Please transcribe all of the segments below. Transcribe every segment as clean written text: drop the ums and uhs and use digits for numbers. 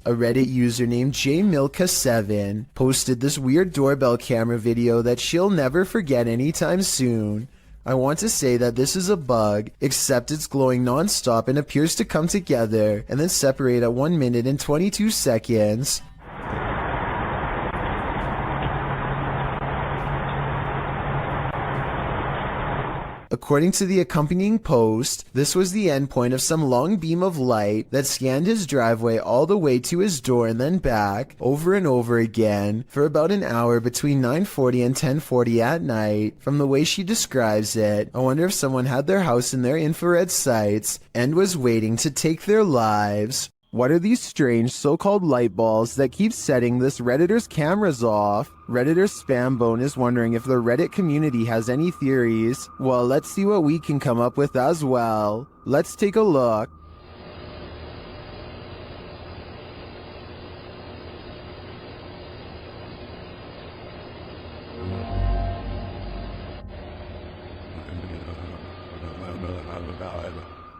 A Reddit user named jmilka7 posted this weird doorbell camera video that she'll never forget anytime soon. I want to say that this is a bug, except it's glowing non-stop and appears to come together and then separate at 1 minute and 22 seconds. According to the accompanying post, this was the endpoint of some long beam of light that scanned his driveway all the way to his door and then back, over and over again, for about an hour between 9:40 and 10:40 at night. From the way she describes it, I wonder if someone had their house in their infrared sights and was waiting to take their lives. What are these strange so-called light balls that keep setting this Redditor's cameras off? Redditor Spambone is wondering if the Reddit community has any theories. Well, let's see what we can come up with as well. Let's take a look.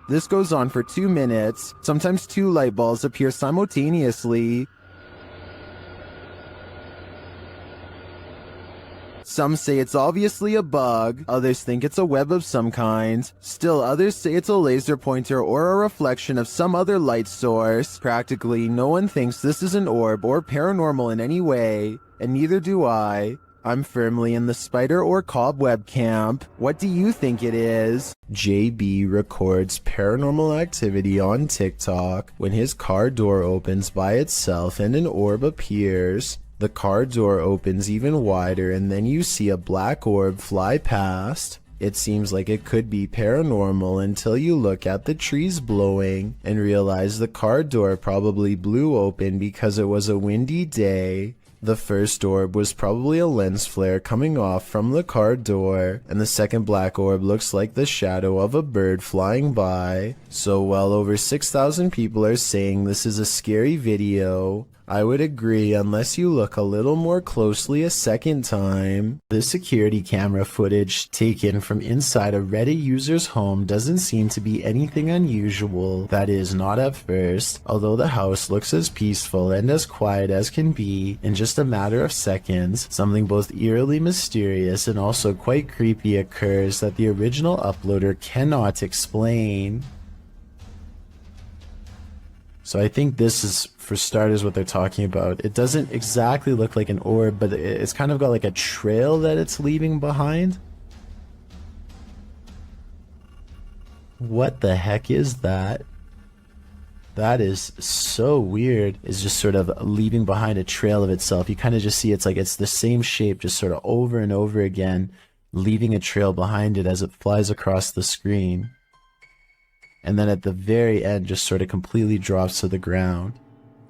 This goes on for 2 minutes. Sometimes 2 light bulbs appear simultaneously. Some say it's obviously a bug, others think it's a web of some kind. Still others say it's a laser pointer or a reflection of some other light source. Practically no one thinks this is an orb or paranormal in any way, and neither do I. I'm firmly in the spider or cobweb camp. What do you think it is? JB records paranormal activity on TikTok when his car door opens by itself and an orb appears. The car door opens even wider and then you see a black orb fly past. It seems like it could be paranormal until you look at the trees blowing and realize the car door probably blew open because it was a windy day. The first orb was probably a lens flare coming off from the car door, and the second black orb looks like the shadow of a bird flying by. So well over 6,000 people are saying this is a scary video. I would agree unless you look a little more closely a second time. This security camera footage taken from inside a Reddit user's home doesn't seem to be anything unusual. That is, not at first, although the house looks as peaceful and as quiet as can be. In just a matter of seconds, something both eerily mysterious and also quite creepy occurs that the original uploader cannot explain. So I think this is, for starters, what they're talking about. It doesn't exactly look like an orb, but it's kind of got like a trail that it's leaving behind. What the heck is that? That is so weird. It's just sort of leaving behind a trail of itself. You kind of just see it's like it's the same shape, just sort of over and over again, leaving a trail behind it as it flies across the screen. And then at the very end just sort of completely drops to the ground.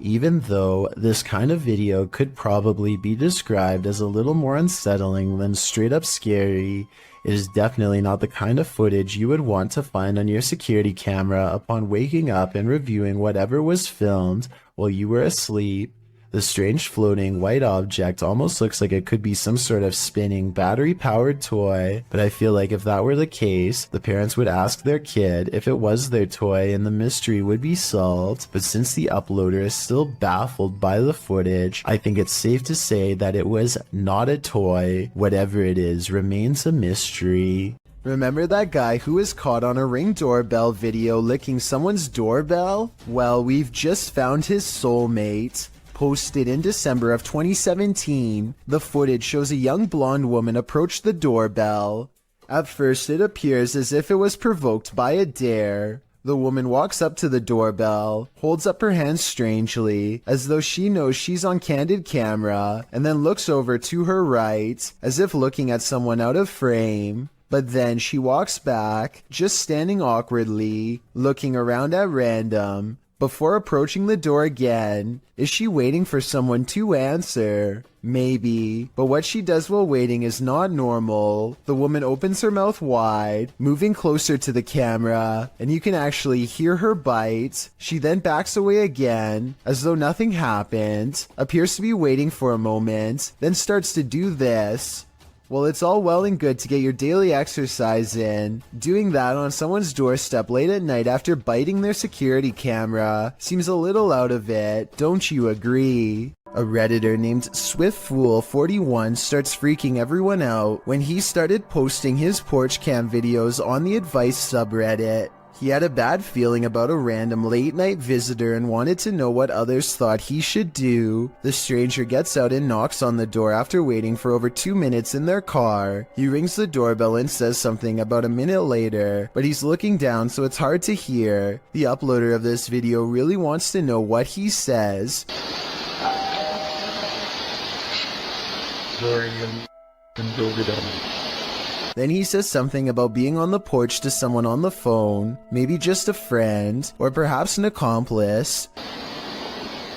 Even though this kind of video could probably be described as a little more unsettling than straight up scary, it is definitely not the kind of footage you would want to find on your security camera upon waking up and reviewing whatever was filmed while you were asleep. The strange floating white object almost looks like it could be some sort of spinning battery-powered toy, but I feel like if that were the case, the parents would ask their kid if it was their toy and the mystery would be solved. But since the uploader is still baffled by the footage, I think it's safe to say that it was not a toy. Whatever it is remains a mystery. Remember that guy who was caught on a Ring doorbell video licking someone's doorbell? Well, we've just found his soulmate. Posted in December of 2017, the footage shows a young blonde woman approach the doorbell. At first it appears as if it was provoked by a dare. The woman walks up to the doorbell, holds up her hands strangely, as though she knows she's on candid camera, and then looks over to her right, as if looking at someone out of frame. But then she walks back, just standing awkwardly, looking around at random, before approaching the door again. Is she waiting for someone to answer? Maybe, but what she does while waiting is not normal. The woman opens her mouth wide, moving closer to the camera, and you can actually hear her bite. She then backs away again, as though nothing happened, appears to be waiting for a moment, then starts to do this. Well, it's all well and good to get your daily exercise in. Doing that on someone's doorstep late at night after biting their security camera seems a little out of it, don't you agree? A Redditor named SwiftFool41 starts freaking everyone out when he started posting his porch cam videos on the advice subreddit. He had a bad feeling about a random late-night visitor and wanted to know what others thought he should do. The stranger gets out and knocks on the door after waiting for over 2 minutes in their car. He rings the doorbell and says something about a minute later, but he's looking down so it's hard to hear. The uploader of this video really wants to know what he says. Then he says something about being on the porch to someone on the phone, maybe just a friend, or perhaps an accomplice.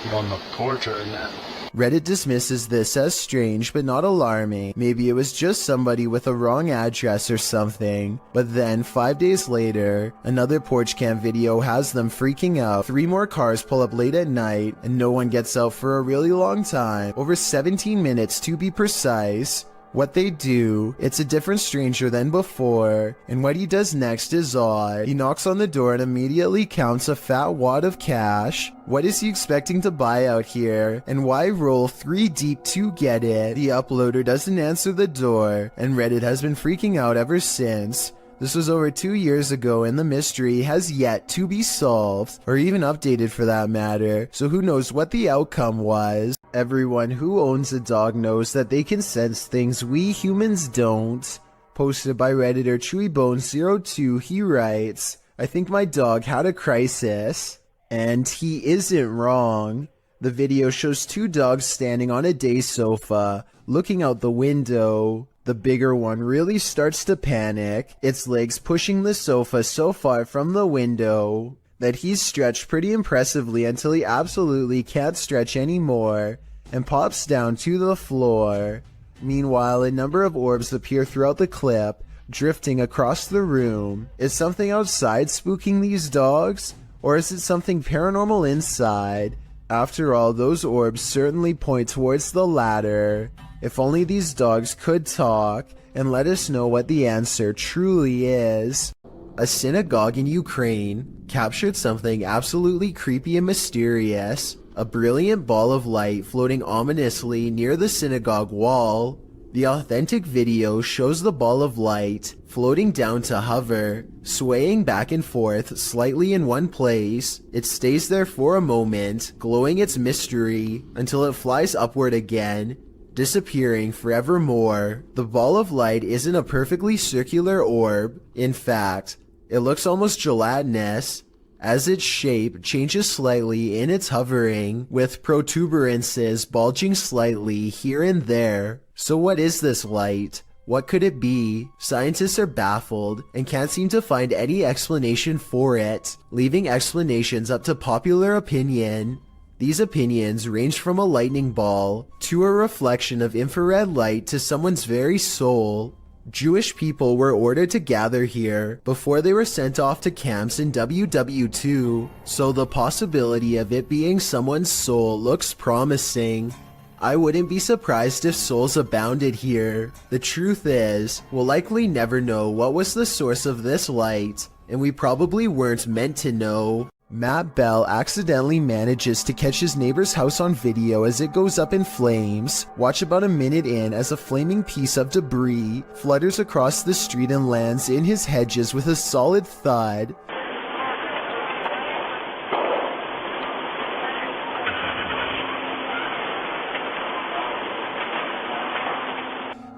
I'm on the porch right now. Reddit dismisses this as strange but not alarming. Maybe it was just somebody with a wrong address or something. But then, 5 days later, another porch cam video has them freaking out. 3 more cars pull up late at night, and no one gets out for a really long time. Over 17 minutes to be precise. What they do, it's a different stranger than before, and what he does next is odd. He knocks on the door and immediately counts a fat wad of cash. What is he expecting to buy out here, and why roll 3 deep to get it? The uploader doesn't answer the door, and Reddit has been freaking out ever since. This was over 2 years ago and the mystery has yet to be solved, or even updated for that matter, so who knows what the outcome was. Everyone who owns a dog knows that they can sense things we humans don't. Posted by Redditor ChewyBone02, he writes, "I think my dog had a crisis." And he isn't wrong. The video shows 2 dogs standing on a day sofa, looking out the window. The bigger one really starts to panic, its legs pushing the sofa so far from the window that he's stretched pretty impressively until he absolutely can't stretch anymore and pops down to the floor. Meanwhile, a number of orbs appear throughout the clip, drifting across the room. Is something outside spooking these dogs? Or is it something paranormal inside? After all, those orbs certainly point towards the latter. If only these dogs could talk and let us know what the answer truly is. A synagogue in Ukraine captured something absolutely creepy and mysterious. A brilliant ball of light floating ominously near the synagogue wall. The authentic video shows the ball of light floating down to hover, swaying back and forth slightly in one place. It stays there for a moment, glowing its mystery, until it flies upward again, disappearing forevermore. The ball of light isn't a perfectly circular orb. In fact, it looks almost gelatinous, as its shape changes slightly in its hovering, with protuberances bulging slightly here and there. So what is this light? What could it be? Scientists are baffled and can't seem to find any explanation for it, leaving explanations up to popular opinion. These opinions range from a lightning ball to a reflection of infrared light to someone's very soul. Jewish people were ordered to gather here before they were sent off to camps in WW2, so the possibility of it being someone's soul looks promising. I wouldn't be surprised if souls abounded here. The truth is, we'll likely never know what was the source of this light, and we probably weren't meant to know. Matt Bell accidentally manages to catch his neighbor's house on video as it goes up in flames. Watch about a minute in as a flaming piece of debris flutters across the street and lands in his hedges with a solid thud.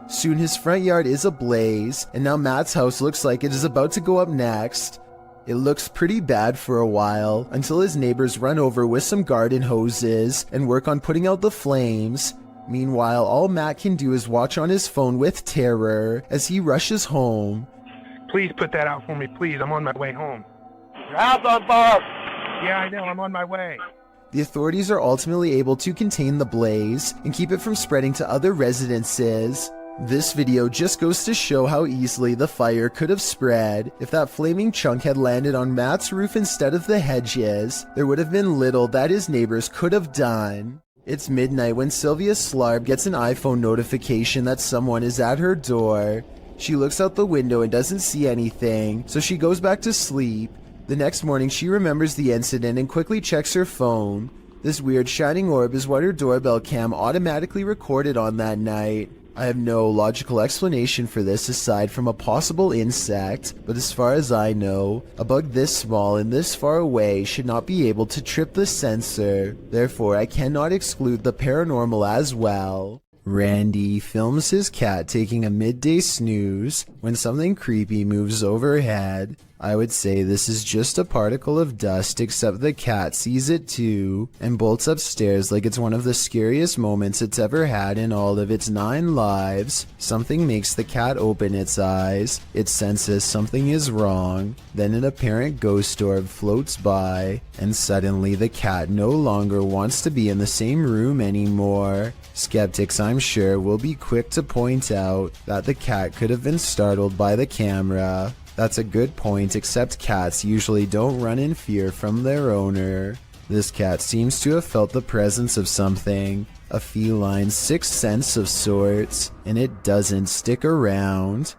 Soon his front yard is ablaze, and now Matt's house looks like it is about to go up next. It looks pretty bad for a while, until his neighbors run over with some garden hoses and work on putting out the flames. Meanwhile, all Matt can do is watch on his phone with terror as he rushes home. Please put that out for me, please. I'm on my way home. Your house on fire! Yeah, I know. I'm on my way. The authorities are ultimately able to contain the blaze and keep it from spreading to other residences. This video just goes to show how easily the fire could have spread. If that flaming chunk had landed on Matt's roof instead of the hedges, there would have been little that his neighbors could have done. It's midnight when Sylvia Slarb gets an iPhone notification that someone is at her door. She looks out the window and doesn't see anything, so she goes back to sleep. The next morning, she remembers the incident and quickly checks her phone. This weird shining orb is what her doorbell cam automatically recorded on that night. I have no logical explanation for this aside from a possible insect, but as far as I know, a bug this small and this far away should not be able to trip the sensor. Therefore, I cannot exclude the paranormal as well. Randy films his cat taking a midday snooze when something creepy moves overhead. I would say this is just a particle of dust, except the cat sees it too and bolts upstairs like it's one of the scariest moments it's ever had in all of its 9 lives. Something makes the cat open its eyes. It senses something is wrong. Then an apparent ghost orb floats by, and suddenly the cat no longer wants to be in the same room anymore. Skeptics, I'm sure, will be quick to point out that the cat could have been startled by the camera. That's a good point, except cats usually don't run in fear from their owner. This cat seems to have felt the presence of something, a feline sixth sense of sorts, and it doesn't stick around.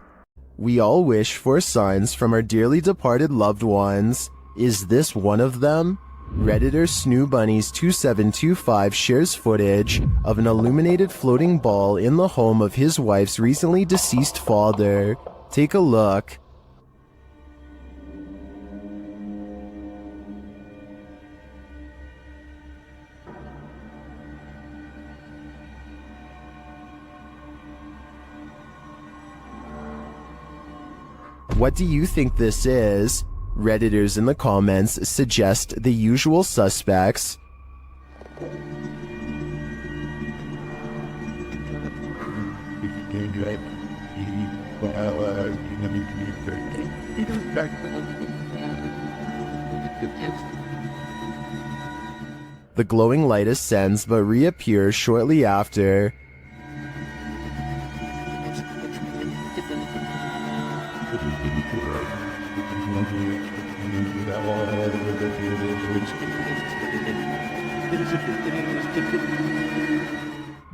We all wish for signs from our dearly departed loved ones. Is this one of them? Redditor SnooBunnies2725 shares footage of an illuminated floating ball in the home of his wife's recently deceased father. Take a look. What do you think this is? Redditors in the comments suggest the usual suspects. The glowing light ascends but reappears shortly after.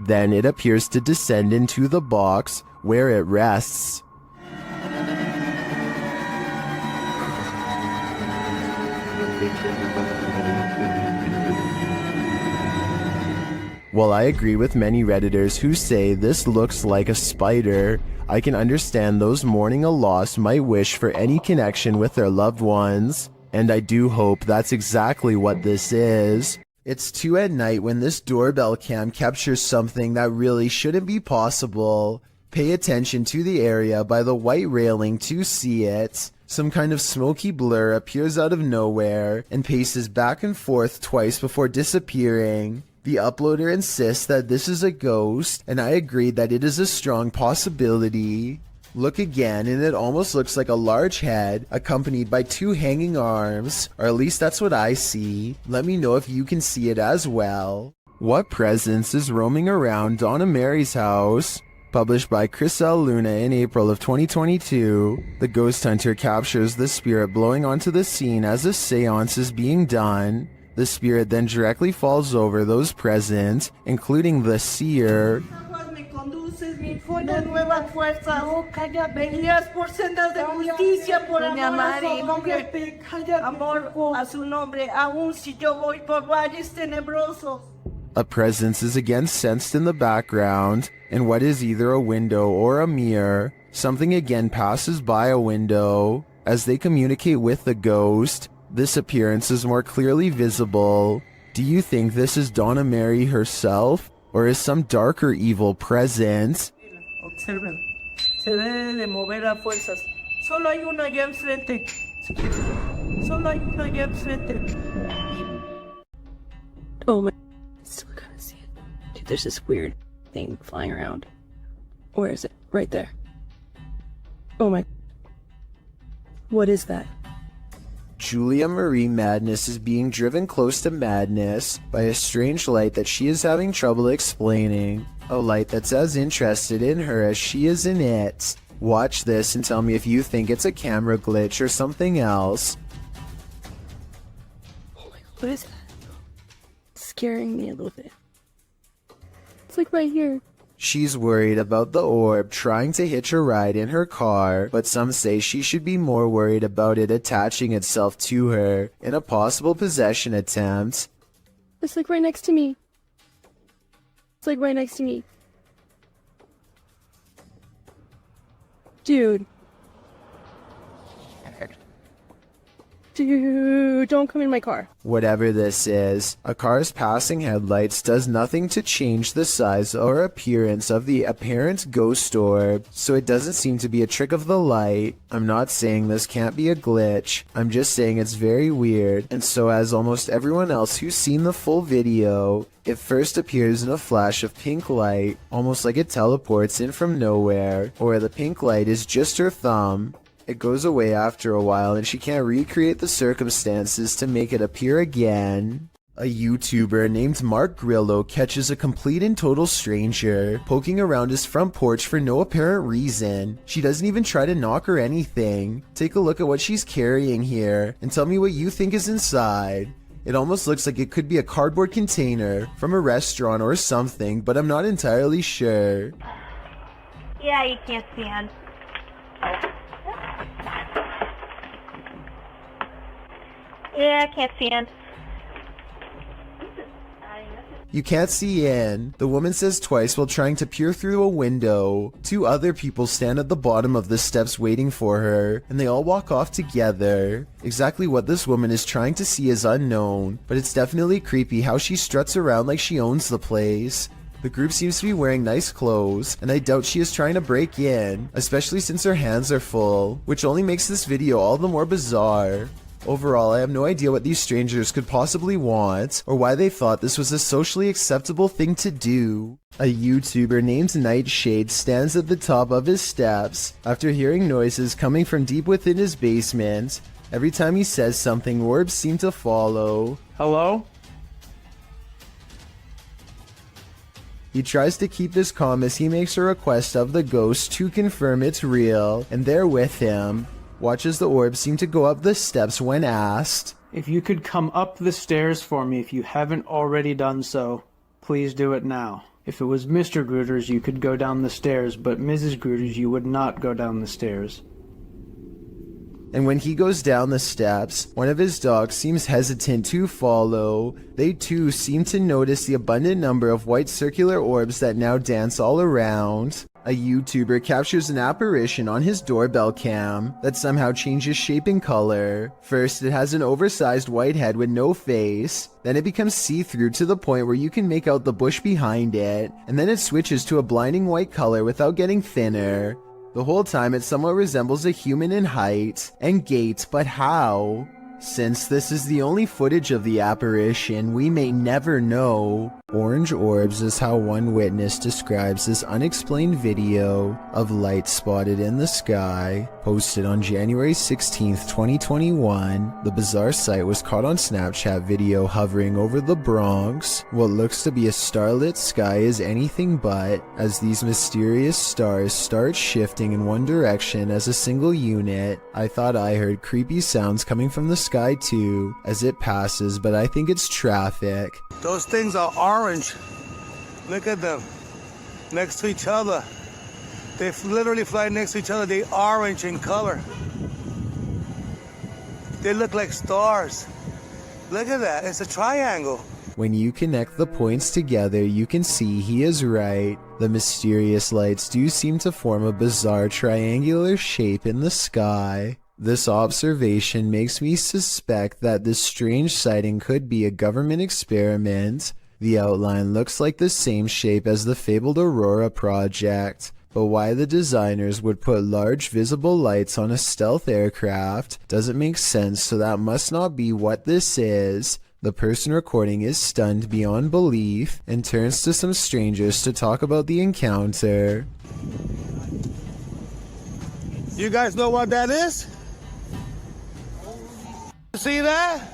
Then it appears to descend into the box where it rests. While I agree with many Redditors who say this looks like a spider, I can understand those mourning a loss might wish for any connection with their loved ones, and I do hope that's exactly what this is. It's 2 at night when this doorbell cam captures something that really shouldn't be possible. Pay attention to the area by the white railing to see it. Some kind of smoky blur appears out of nowhere and paces back and forth twice before disappearing. The uploader insists that this is a ghost, and I agree that it is a strong possibility. Look again, and it almost looks like a large head accompanied by 2 hanging arms, or at least that's what I see. Let me know if you can see it as well. What presence is roaming around Donna Mary's house? Published by Chris L. Luna in April of 2022, the ghost hunter captures the spirit blowing onto the scene as a seance is being done. The spirit then directly falls over those present, including the seer. Nueva fuerza, venías por sendas de justicia, por amor a su nombre, amor a su nombre, aun si yo voy por valles tenebrosos. A presence is again sensed in the background, in what is either a window or a mirror. Something again passes by a window. As they communicate with the ghost, this appearance is more clearly visible. Do you think this is Donna Mary herself, or is some darker evil present? Observen, se debe de mover a fuerzas. Solo hay uno allá enfrente. Solo hay uno allá enfrente. Oh my, I still gotta see it. Dude, there's this weird thing flying around. Where is it? Right there. Oh my. What is that? Julia Marie Madness is being driven close to madness by a strange light that she is having trouble explaining. A light that's as interested in her as she is in it. Watch this and tell me if you think it's a camera glitch or something else. Oh my god, what is that? It's scaring me a little bit. It's like right here. She's worried about the orb trying to hitch a ride in her car, but some say she should be more worried about it attaching itself to her in a possible possession attempt. It's like right next to me. It's like right next to me. Dude. Dude, don't come in my car. Whatever this is, a car's passing headlights does nothing to change the size or appearance of the apparent ghost orb, so it doesn't seem to be a trick of the light. I'm not saying this can't be a glitch, I'm just saying it's very weird, and so as almost everyone else who's seen the full video, it first appears in a flash of pink light, almost like it teleports in from nowhere, or the pink light is just her thumb. It goes away after a while and she can't recreate the circumstances to make it appear again. A YouTuber named Mark Grillo catches a complete and total stranger poking around his front porch for no apparent reason. She doesn't even try to knock or anything. Take a look at what she's carrying here and tell me what you think is inside. It almost looks like it could be a cardboard container from a restaurant or something, but I'm not entirely sure. Yeah, you can't stand. Yeah, I can't stand. You can't see in, the woman says twice while trying to peer through a window. Two other people stand at the bottom of the steps waiting for her, and they all walk off together. Exactly what this woman is trying to see is unknown, but it's definitely creepy how she struts around like she owns the place. The group seems to be wearing nice clothes, and I doubt she is trying to break in, especially since her hands are full, which only makes this video all the more bizarre. Overall, I have no idea what these strangers could possibly want, or why they thought this was a socially acceptable thing to do. A YouTuber named Nightshade stands at the top of his steps after hearing noises coming from deep within his basement. Every time he says something, orbs seem to follow. Hello? He tries to keep this calm as he makes a request of the ghost to confirm it's real, and they're with him. Watches the orb seem to go up the steps when asked. If you could come up the stairs for me if you haven't already done so, please do it now. If it was Mr. Grooters, you could go down the stairs, but Mrs. Grooters, you would not go down the stairs. And when he goes down the steps, one of his dogs seems hesitant to follow. They too seem to notice the abundant number of white circular orbs that now dance all around. A YouTuber captures an apparition on his doorbell cam that somehow changes shape and color. First, it has an oversized white head with no face. Then it becomes see-through to the point where you can make out the bush behind it. And then it switches to a blinding white color without getting thinner. The whole time it somewhat resembles a human in height and gait, but how? Since this is the only footage of the apparition, we may never know. Orange orbs is how one witness describes this unexplained video of light spotted in the sky. Posted on January 16th, 2021, the bizarre sight was caught on Snapchat video hovering over the Bronx. What looks to be a starlit sky is anything but, as these mysterious stars start shifting in one direction as a single unit. I thought I heard creepy sounds coming from the sky too, as it passes, but I think it's traffic. Those things are orange. Look at them. Next to each other. They literally fly next to each other. They're orange in color. They look like stars. Look at that. It's a triangle. When you connect the points together, you can see he is right. The mysterious lights do seem to form a bizarre triangular shape in the sky. This observation makes me suspect that this strange sighting could be a government experiment. The outline looks like the same shape as the fabled Aurora project, but why the designers would put large visible lights on a stealth aircraft doesn't make sense, so that must not be what this is. The person recording is stunned beyond belief and turns to some strangers to talk about the encounter. You guys know what that is? See that?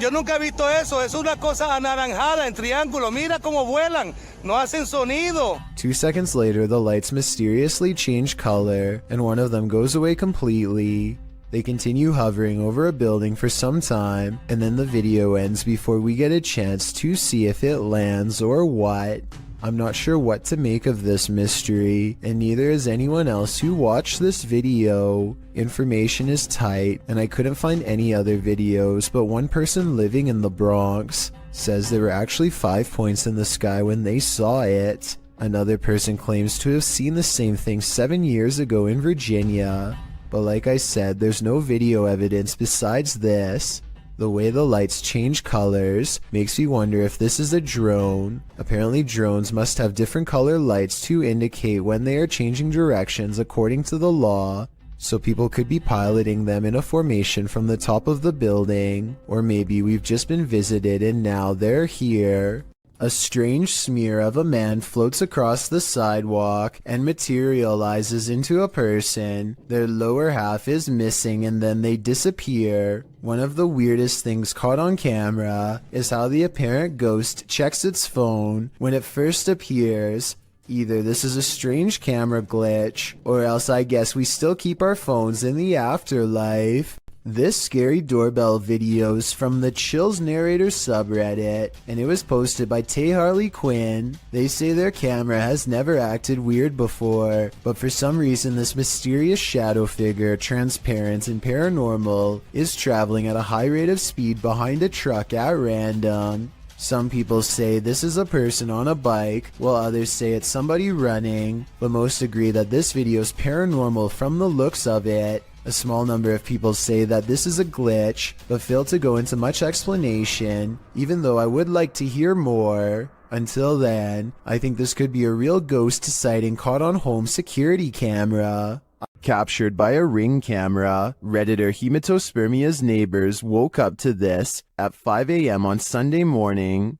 Yo nunca he visto eso. Es una cosa anaranjada en triángulo. Mira cómo vuelan. No hacen sonido. 2 seconds later, the lights mysteriously change color, and one of them goes away completely. They continue hovering over a building for some time, and then the video ends before we get a chance to see if it lands or what. I'm not sure what to make of this mystery, and neither is anyone else who watched this video. Information is tight, and I couldn't find any other videos, but one person living in the Bronx says there were actually 5 points in the sky when they saw it. Another person claims to have seen the same thing 7 years ago in Virginia. But like I said, there's no video evidence besides this. The way the lights change colors makes me wonder if this is a drone. Apparently drones must have different color lights to indicate when they are changing directions according to the law. So people could be piloting them in a formation from the top of the building. Or maybe we've just been visited and now they're here. A strange smear of a man floats across the sidewalk and materializes into a person. Their lower half is missing and then they disappear. One of the weirdest things caught on camera is how the apparent ghost checks its phone when it first appears. Either this is a strange camera glitch, or else I guess we still keep our phones in the afterlife. This scary doorbell video is from the Chills Narrator subreddit, and it was posted by Tay Harley Quinn. They say their camera has never acted weird before, but for some reason this mysterious shadow figure, transparent and paranormal, is traveling at a high rate of speed behind a truck at random. Some people say this is a person on a bike, while others say it's somebody running, but most agree that this video is paranormal from the looks of it. A small number of people say that this is a glitch, but fail to go into much explanation, even though I would like to hear more. Until then, I think this could be a real ghost sighting caught on home security camera. Captured by a Ring camera, Redditor Hematospermia's neighbors woke up to this at 5 a.m. on Sunday morning.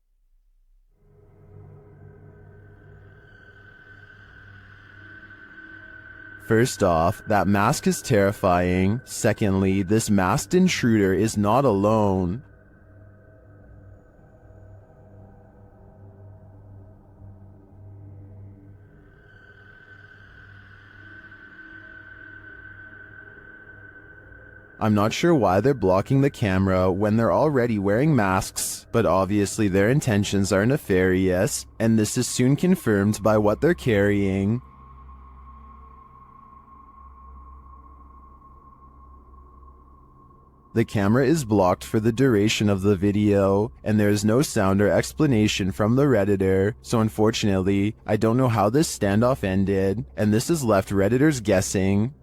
First off, that mask is terrifying. Secondly, this masked intruder is not alone. I'm not sure why they're blocking the camera when they're already wearing masks, but obviously their intentions are nefarious, and this is soon confirmed by what they're carrying. The camera is blocked for the duration of the video, and there is no sound or explanation from the Redditor, so unfortunately, I don't know how this standoff ended, and this has left Redditors guessing.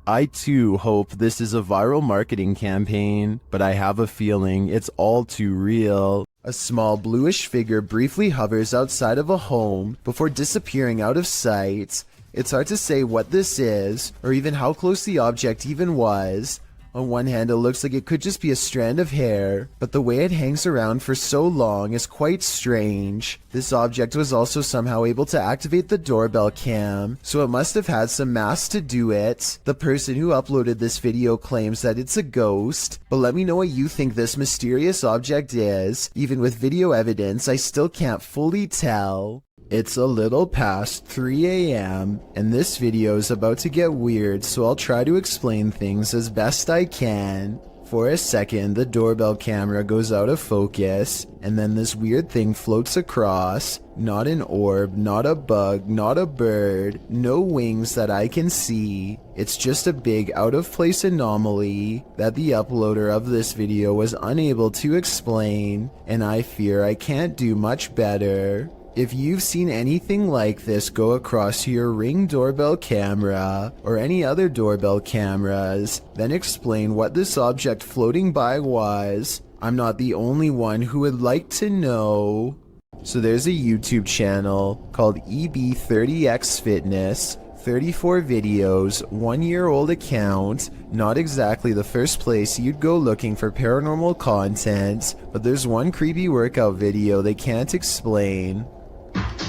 I too hope this is a viral marketing campaign, but I have a feeling it's all too real. A small bluish figure briefly hovers outside of a home before disappearing out of sight. It's hard to say what this is, or even how close the object even was. On one hand, it looks like it could just be a strand of hair, but the way it hangs around for so long is quite strange. This object was also somehow able to activate the doorbell cam, so it must have had some mass to do it. The person who uploaded this video claims that it's a ghost, but let me know what you think this mysterious object is. Even with video evidence, I still can't fully tell. It's a little past 3 a.m. and this video is about to get weird, so I'll try to explain things as best I can. For a second, the doorbell camera goes out of focus, and then this weird thing floats across. Not an orb, not a bug, not a bird, no wings that I can see. It's just a big out-of-place anomaly that the uploader of this video was unable to explain, and I fear I can't do much better. If you've seen anything like this go across your Ring doorbell camera, or any other doorbell cameras, then explain what this object floating by was. I'm not the only one who would like to know. So there's a YouTube channel called EB30X Fitness, 34 videos, 1-year-old account, not exactly the first place you'd go looking for paranormal content, but there's one creepy workout video they can't explain.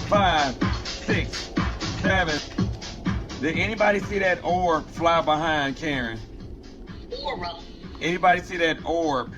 5, 6, 7. Did anybody see that orb fly behind Karen? Aura. Anybody see that orb?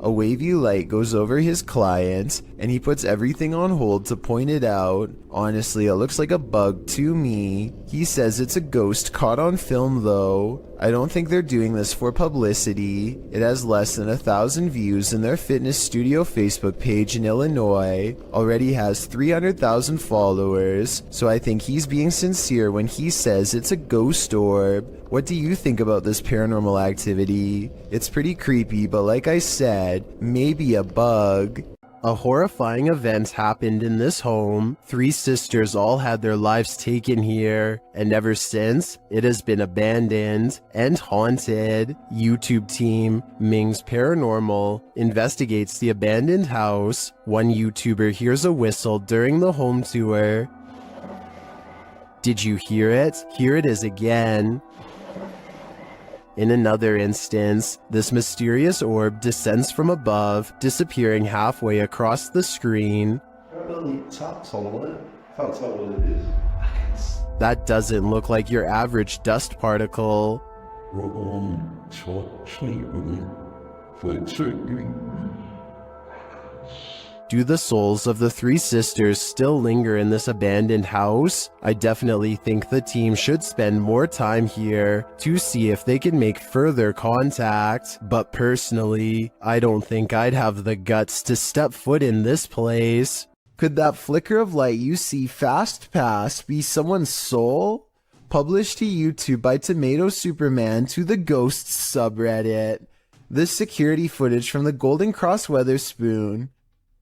A wavy light goes over his client, and he puts everything on hold to point it out. Honestly, it looks like a bug to me. He says it's a ghost caught on film though. I don't think they're doing this for publicity. It has less than 1,000 views, and their fitness studio Facebook page in Illinois already has 300,000 followers, so I think he's being sincere when he says it's a ghost orb. What do you think about this paranormal activity? It's pretty creepy, but like I said, maybe a bug. A horrifying event happened in this home. 3 sisters all had their lives taken here, and ever since, it has been abandoned and haunted. YouTube team Ming's Paranormal investigates the abandoned house. One YouTuber hears a whistle during the home tour. Did you hear it? Here it is again. In another instance, this mysterious orb descends from above, disappearing halfway across the screen. That doesn't look like your average dust particle. Do the souls of the 3 sisters still linger in this abandoned house? I definitely think the team should spend more time here to see if they can make further contact. But personally, I don't think I'd have the guts to step foot in this place. Could that flicker of light you see fast past be someone's soul? Published to YouTube by Tomato Superman to the Ghosts subreddit. This security footage from the Golden Cross Weatherspoon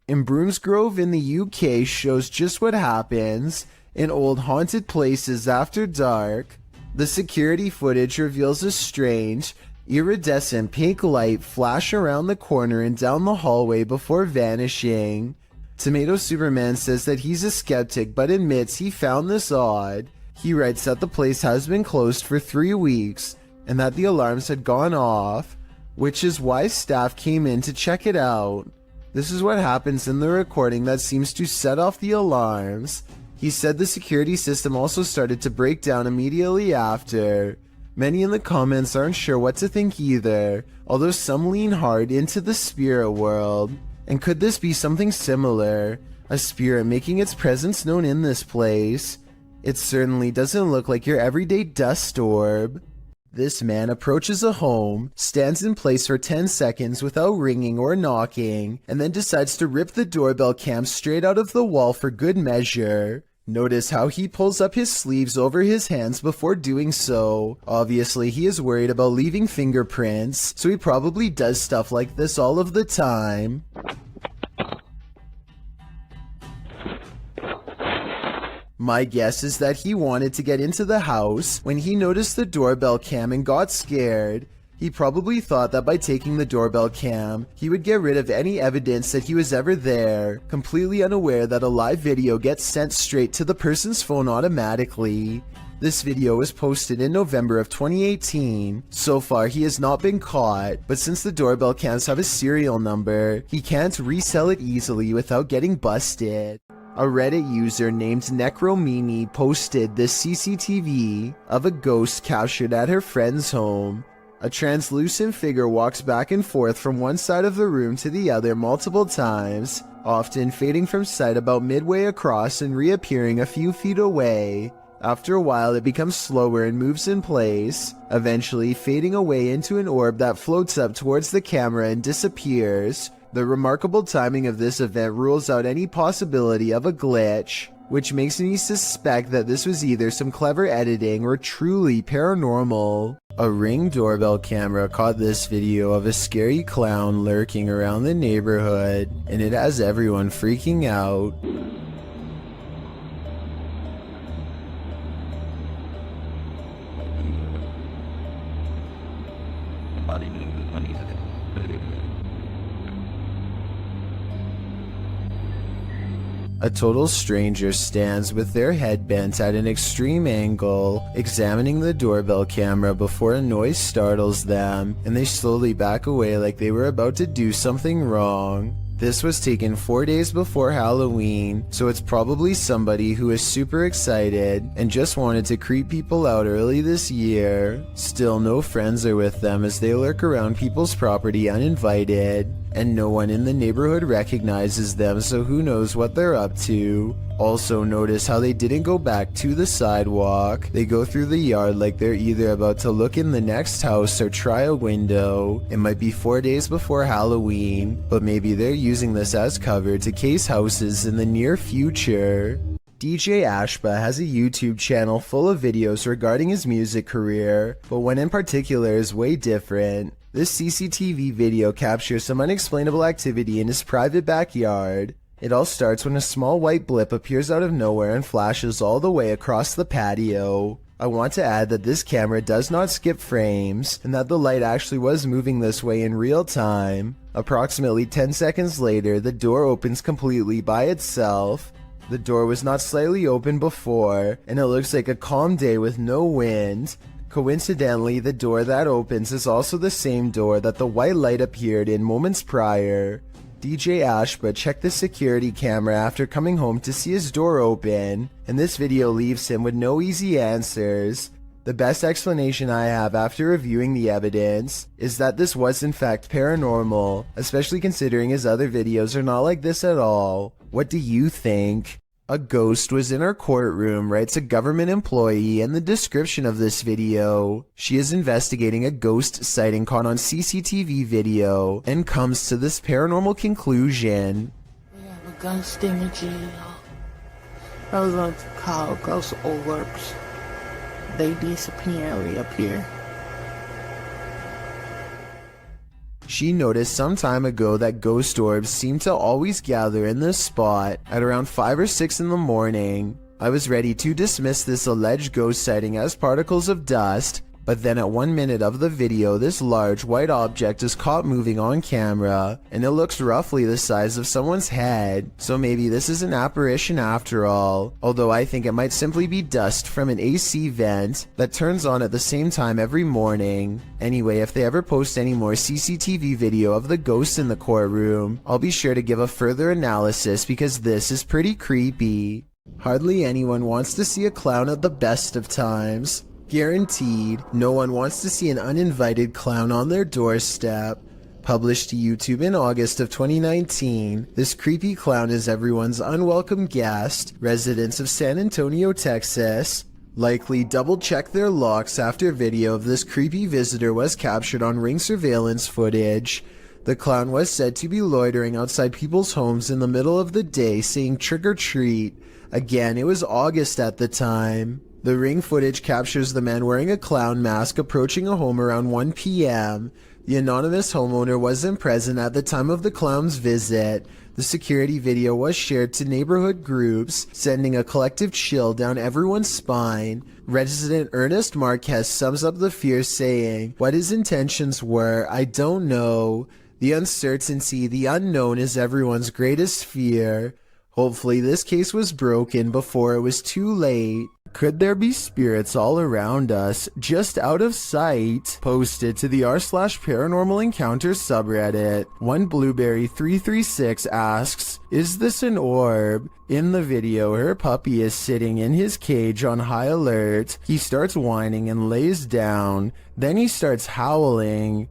in Broomsgrove in the UK shows just what happens in old haunted places after dark. The security footage reveals a strange, iridescent pink light flash around the corner and down the hallway before vanishing. Tomato Superman says that he's a skeptic but admits he found this odd. He writes that the place has been closed for 3 weeks and that the alarms had gone off, which is why staff came in to check it out. This is what happens in the recording that seems to set off the alarms. He said the security system also started to break down immediately after. Many in the comments aren't sure what to think either, although some lean hard into the spirit world. And could this be something similar? A spirit making its presence known in this place? It certainly doesn't look like your everyday dust orb. This man approaches a home, stands in place for 10 seconds without ringing or knocking, and then decides to rip the doorbell cam straight out of the wall for good measure. Notice how he pulls up his sleeves over his hands before doing so. Obviously, he is worried about leaving fingerprints, so he probably does stuff like this all of the time. My guess is that he wanted to get into the house when he noticed the doorbell cam and got scared. He probably thought that by taking the doorbell cam, he would get rid of any evidence that he was ever there, completely unaware that a live video gets sent straight to the person's phone automatically. This video was posted in November of 2018. So far, he has not been caught, but since the doorbell cams have a serial number, he can't resell it easily without getting busted. A Reddit user named Necromimi posted this CCTV of a ghost captured at her friend's home. A translucent figure walks back and forth from one side of the room to the other multiple times, often fading from sight about midway across and reappearing a few feet away. After a while, it becomes slower and moves in place, eventually fading away into an orb that floats up towards the camera and disappears. The remarkable timing of this event rules out any possibility of a glitch, which makes me suspect that this was either some clever editing or truly paranormal. A Ring doorbell camera caught this video of a scary clown lurking around the neighborhood, and it has everyone freaking out. A total stranger stands with their head bent at an extreme angle, examining the doorbell camera before a noise startles them, and they slowly back away like they were about to do something wrong. This was taken 4 days before Halloween, so it's probably somebody who is super excited and just wanted to creep people out early this year. Still, no friends are with them as they lurk around people's property uninvited, and no one in the neighborhood recognizes them, so who knows what they're up to. Also, notice how they didn't go back to the sidewalk. They go through the yard like they're either about to look in the next house or try a window. It might be 4 days before Halloween, but maybe they're using this as cover to case houses in the near future. DJ Ashba has a YouTube channel full of videos regarding his music career, but one in particular is way different. This CCTV video captures some unexplainable activity in his private backyard. It all starts when a small white blip appears out of nowhere and flashes all the way across the patio. I want to add that this camera does not skip frames, and that the light actually was moving this way in real time. Approximately 10 seconds later, the door opens completely by itself. The door was not slightly open before, and it looks like a calm day with no wind. Coincidentally, the door that opens is also the same door that the white light appeared in moments prior. DJ Ashba checked the security camera after coming home to see his door open, and this video leaves him with no easy answers. The best explanation I have after reviewing the evidence is that this was in fact paranormal, especially considering his other videos are not like this at all. What do you think? A ghost was in our courtroom, writes a government employee in the description of this video. She is investigating a ghost sighting caught on CCTV video and comes to this paranormal conclusion. We have a ghost in the jail. Those are called ghost orbs. They disappear and reappear. She noticed some time ago that ghost orbs seem to always gather in this spot at around 5 or 6 in the morning. I was ready to dismiss this alleged ghost sighting as particles of dust, but then at 1 minute of the video, this large white object is caught moving on camera, and it looks roughly the size of someone's head, so maybe this is an apparition after all, although I think it might simply be dust from an AC vent that turns on at the same time every morning. Anyway, if they ever post any more CCTV video of the ghost in the courtroom, I'll be sure to give a further analysis because this is pretty creepy. Hardly anyone wants to see a clown at the best of times. Guaranteed, no one wants to see an uninvited clown on their doorstep. Published to YouTube in August of 2019, this creepy clown is everyone's unwelcome guest. Residents of San Antonio, Texas likely double-checked their locks after video of this creepy visitor was captured on Ring surveillance footage. The clown was said to be loitering outside people's homes in the middle of the day saying trick or treat. Again, it was August at the time. The Ring footage captures the man wearing a clown mask approaching a home around 1 p.m. The anonymous homeowner wasn't present at the time of the clown's visit. The security video was shared to neighborhood groups, sending a collective chill down everyone's spine. Resident Ernest Marquez sums up the fear saying, "What his intentions were, I don't know. The uncertainty, the unknown is everyone's greatest fear. Hopefully this case was broken before it was too late." Could there be spirits all around us, just out of sight? Posted to the r/paranormal encounters subreddit. One Blueberry336 asks, "Is this an orb?" In the video, her puppy is sitting in his cage on high alert. He starts whining and lays down. Then he starts howling.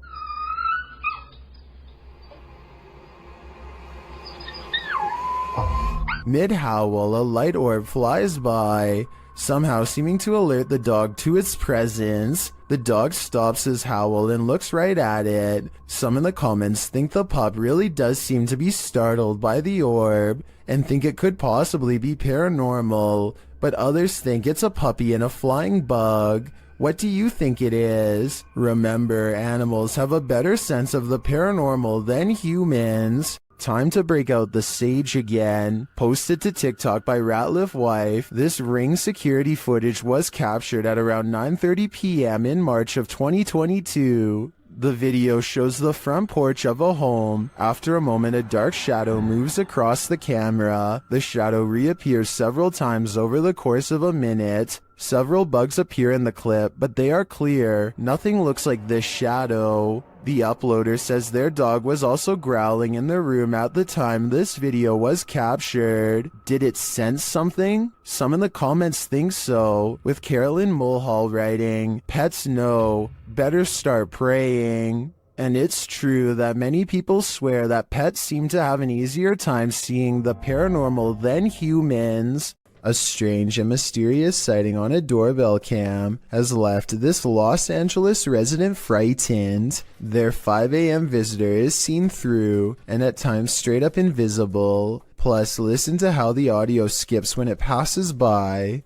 Mid-howl, a light orb flies by, somehow seeming to alert the dog to its presence. The dog stops his howl and looks right at it. Some in the comments think the pup really does seem to be startled by the orb and think it could possibly be paranormal, but others think it's a puppy and a flying bug. What do you think it is? Remember, animals have a better sense of the paranormal than humans. Time to break out the sage again. Posted to TikTok by Ratliff Wife, this Ring security footage was captured at around 9:30 p.m. in March of 2022. The video shows the front porch of a home. After a moment, a dark shadow moves across the camera. The shadow reappears several times over the course of a minute. Several bugs appear in the clip, but they are clear. Nothing looks like this shadow. The uploader says their dog was also growling in the room at the time this video was captured. Did it sense something? Some in the comments think so, with Carolyn Mulhall writing, "Pets know, better start praying." And it's true that many people swear that pets seem to have an easier time seeing the paranormal than humans. A strange and mysterious sighting on a doorbell cam has left this Los Angeles resident frightened. Their 5 a.m. visitor is seen through and at times straight up invisible. Plus, listen to how the audio skips when it passes by.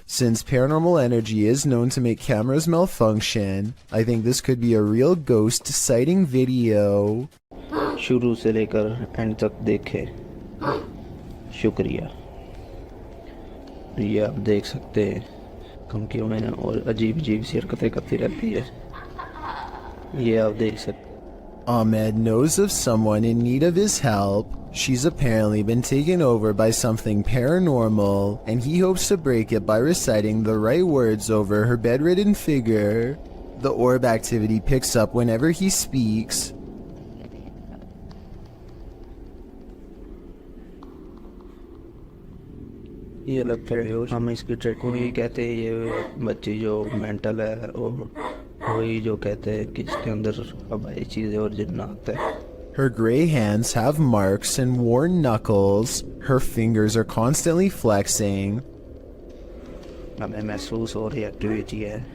Since paranormal energy is known to make cameras malfunction, I think this could be a real ghost sighting video. शुरू से लेकर and तक देखे, शुक्रिया। ये आप देख सकते हैं धमकियों में और अजीब अजीब सी हरकतें करती रहती है, ये आप देख सकते। Ahmed knows of someone in need of his help. She's apparently been taken over by something paranormal, and he hopes to break it by reciting the right words over her bedridden figure. The orb activity picks up whenever he speaks. ये लगता है हम इसकी track को ही कहते हैं, ये बच्ची जो मेंटल है और वही जो कहते हैं कि इसके अंदर हवाई चीजें और जिन्नात है। Her gray hands have marks and worn knuckles. Her fingers are constantly flexing. हमें महसूस हो रही एक्टिविटी है।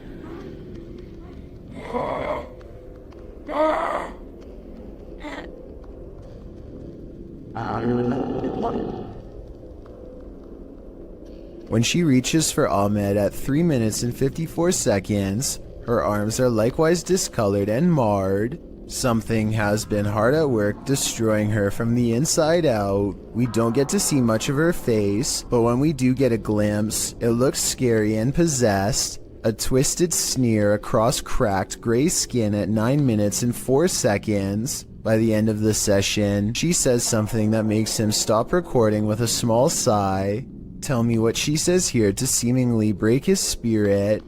When she reaches for Ahmed at 3 minutes and 54 seconds, her arms are likewise discolored and marred. Something has been hard at work destroying her from the inside out. We don't get to see much of her face, but when we do get a glimpse, it looks scary and possessed. A twisted sneer across cracked gray skin at 9 minutes and 4 seconds. By the end of the session, she says something that makes him stop recording with a small sigh. Tell me what she says here to seemingly break his spirit.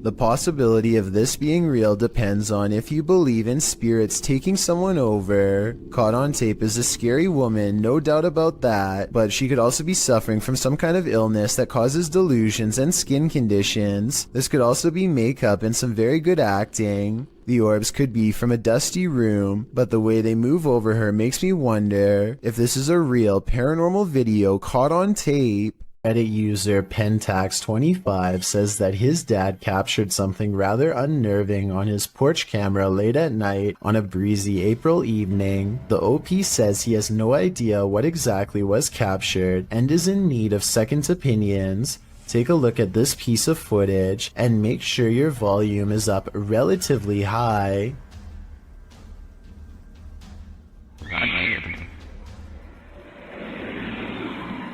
The possibility of this being real depends on if you believe in spirits taking someone over. Caught on tape is a scary woman, no doubt about that, but she could also be suffering from some kind of illness that causes delusions and skin conditions. This could also be makeup and some very good acting. The orbs could be from a dusty room, but the way they move over her makes me wonder if this is a real paranormal video caught on tape. Reddit user Pentax25 says that his dad captured something rather unnerving on his porch camera late at night on a breezy April evening. The OP says he has no idea what exactly was captured and is in need of second opinions. Take a look at this piece of footage and make sure your volume is up relatively high.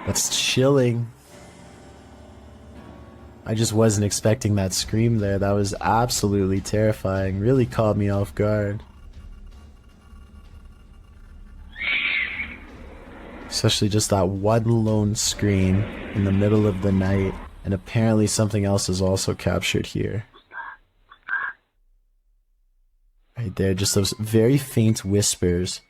That's chilling. I just wasn't expecting that scream there. That was absolutely terrifying. Really caught me off guard. Especially just that one lone scream in the middle of the night. And apparently something else is also captured here. Right there, just those very faint whispers.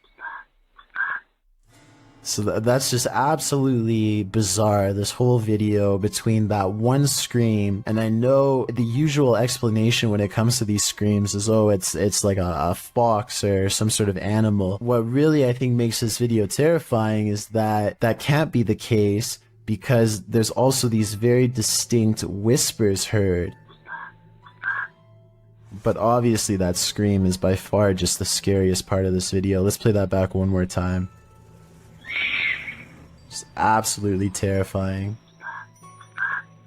So that's just absolutely bizarre, this whole video between that one scream, and I know the usual explanation when it comes to these screams is, oh, it's like a fox or some sort of animal. What really I think makes this video terrifying is that that can't be the case, because there's also these very distinct whispers heard. But obviously that scream is by far just the scariest part of this video. Let's play that back one more time. It's absolutely terrifying.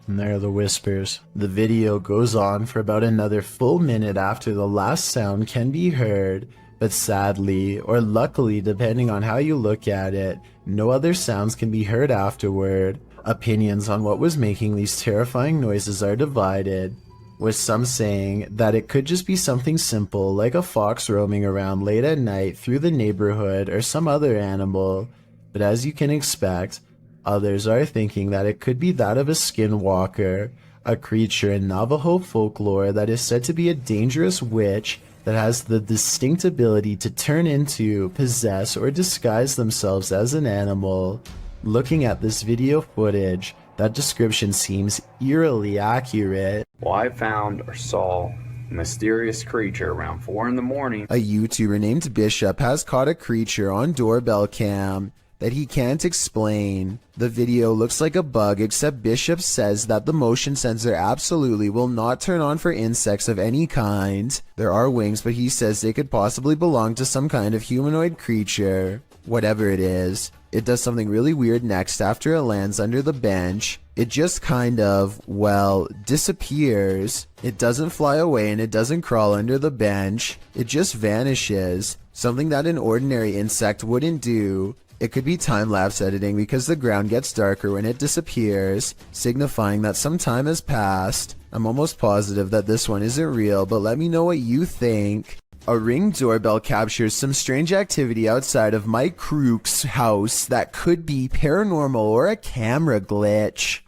And there are the whispers. The video goes on for about another full minute after the last sound can be heard, but sadly, or luckily depending on how you look at it, no other sounds can be heard afterward. Opinions on what was making these terrifying noises are divided, with some saying that it could just be something simple like a fox roaming around late at night through the neighborhood or some other animal, but as you can expect, others are thinking that it could be that of a skinwalker, a creature in Navajo folklore that is said to be a dangerous witch that has the distinct ability to turn into, possess, or disguise themselves as an animal. Looking at this video footage, that description seems eerily accurate. Well, I found or saw a mysterious creature around 4 in the morning. A YouTuber named Bishop has caught a creature on doorbell cam that he can't explain. The video looks like a bug, except Bishop says that the motion sensor absolutely will not turn on for insects of any kind. There are wings, but he says they could possibly belong to some kind of humanoid creature. Whatever it is, it does something really weird next after it lands under the bench. It just kind of, well, disappears. It doesn't fly away and it doesn't crawl under the bench. It just vanishes. Something that an ordinary insect wouldn't do. It could be time-lapse editing because the ground gets darker when it disappears, signifying that some time has passed. I'm almost positive that this one isn't real, but let me know what you think. A Ring doorbell captures some strange activity outside of Mike Crook's house that could be paranormal or a camera glitch.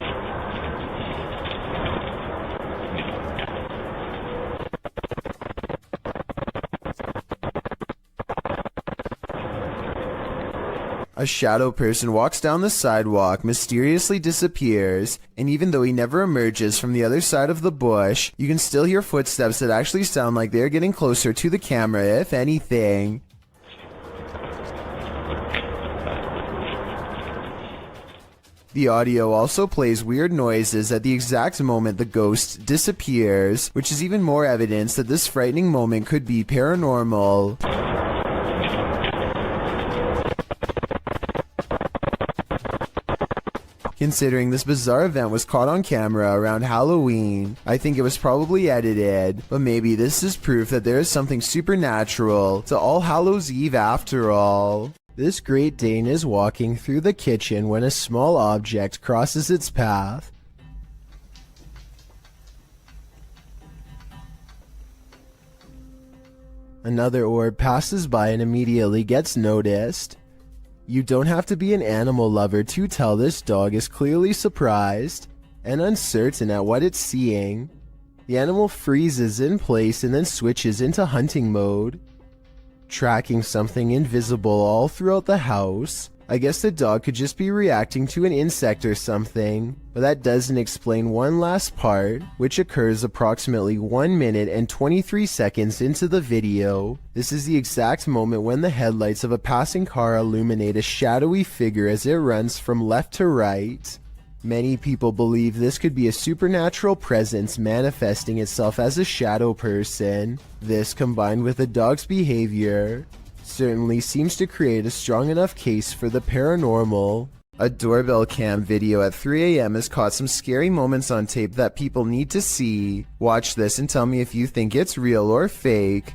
A shadow person walks down the sidewalk, mysteriously disappears, and even though he never emerges from the other side of the bush, you can still hear footsteps that actually sound like they're getting closer to the camera, if anything. The audio also plays weird noises at the exact moment the ghost disappears, which is even more evidence that this frightening moment could be paranormal. Considering this bizarre event was caught on camera around Halloween, I think it was probably edited, but maybe this is proof that there is something supernatural to All Hallows Eve after all. This Great Dane is walking through the kitchen when a small object crosses its path. Another orb passes by and immediately gets noticed. You don't have to be an animal lover to tell this dog is clearly surprised and uncertain at what it's seeing. The animal freezes in place and then switches into hunting mode, tracking something invisible all throughout the house. I guess the dog could just be reacting to an insect or something, but that doesn't explain one last part, which occurs approximately 1 minute and 23 seconds into the video. This is the exact moment when the headlights of a passing car illuminate a shadowy figure as it runs from left to right. Many people believe this could be a supernatural presence manifesting itself as a shadow person. This, combined with the dog's behavior, certainly seems to create a strong enough case for the paranormal. A doorbell cam video at 3 a.m. has caught some scary moments on tape that people need to see. Watch this and tell me if you think it's real or fake.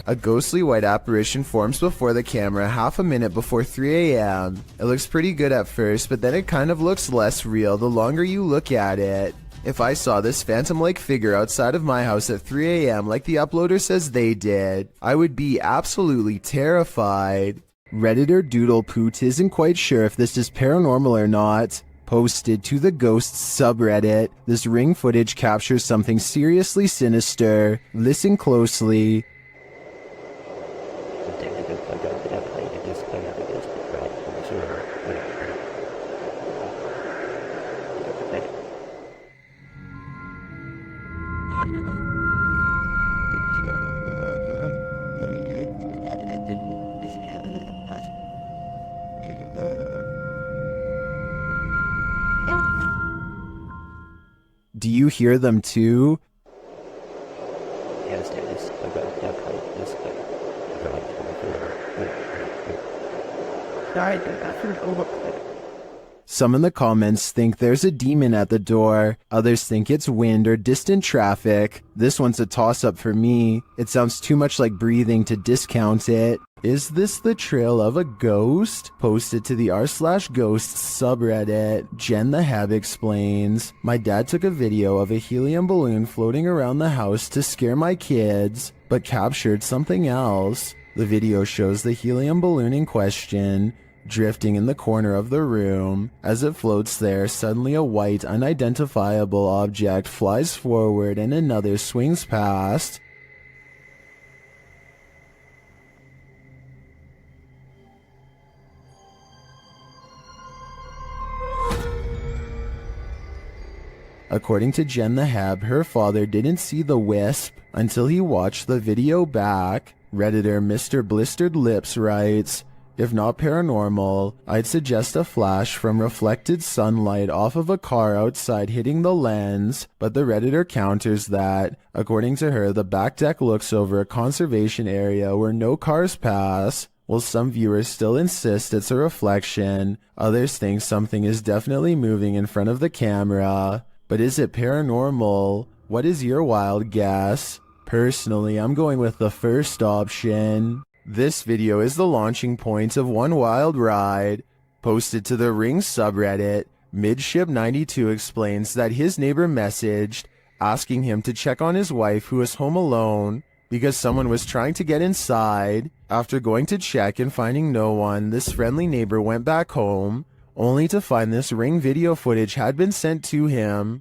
A ghostly white apparition forms before the camera half a minute before 3 a.m. It looks pretty good at first, but then it kind of looks less real the longer you look at it. If I saw this phantom-like figure outside of my house at 3 a.m. like the uploader says they did, I would be absolutely terrified. Redditor Doodlepoot isn't quite sure if this is paranormal or not. Posted to the Ghosts subreddit, this Ring footage captures something seriously sinister. Listen closely. Do you hear them too? Some in the comments think there's a demon at the door, others think it's wind or distant traffic. This one's a toss-up for me. It sounds too much like breathing to discount it. Is this the trail of a ghost? Posted to the r/ghosts subreddit, Jen the Heb explains, my dad took a video of a helium balloon floating around the house to scare my kids, but captured something else. The video shows the helium balloon in question drifting in the corner of the room. As it floats there, suddenly a white, unidentifiable object flies forward and another swings past. According to Jen the Heb, her father didn't see the wisp until he watched the video back. Redditor Mr. Blistered Lips writes, if not paranormal, I'd suggest a flash from reflected sunlight off of a car outside hitting the lens, but the Redditor counters that, according to her, the back deck looks over a conservation area where no cars pass. While some viewers still insist it's a reflection, others think something is definitely moving in front of the camera. But is it paranormal? What is your wild guess? Personally, I'm going with the first option. This video is the launching point of one wild ride. Posted to the Ring subreddit, Midship92 explains that his neighbor messaged asking him to check on his wife who was home alone because someone was trying to get inside. After going to check and finding no one, this friendly neighbor went back home, only to find this Ring video footage had been sent to him.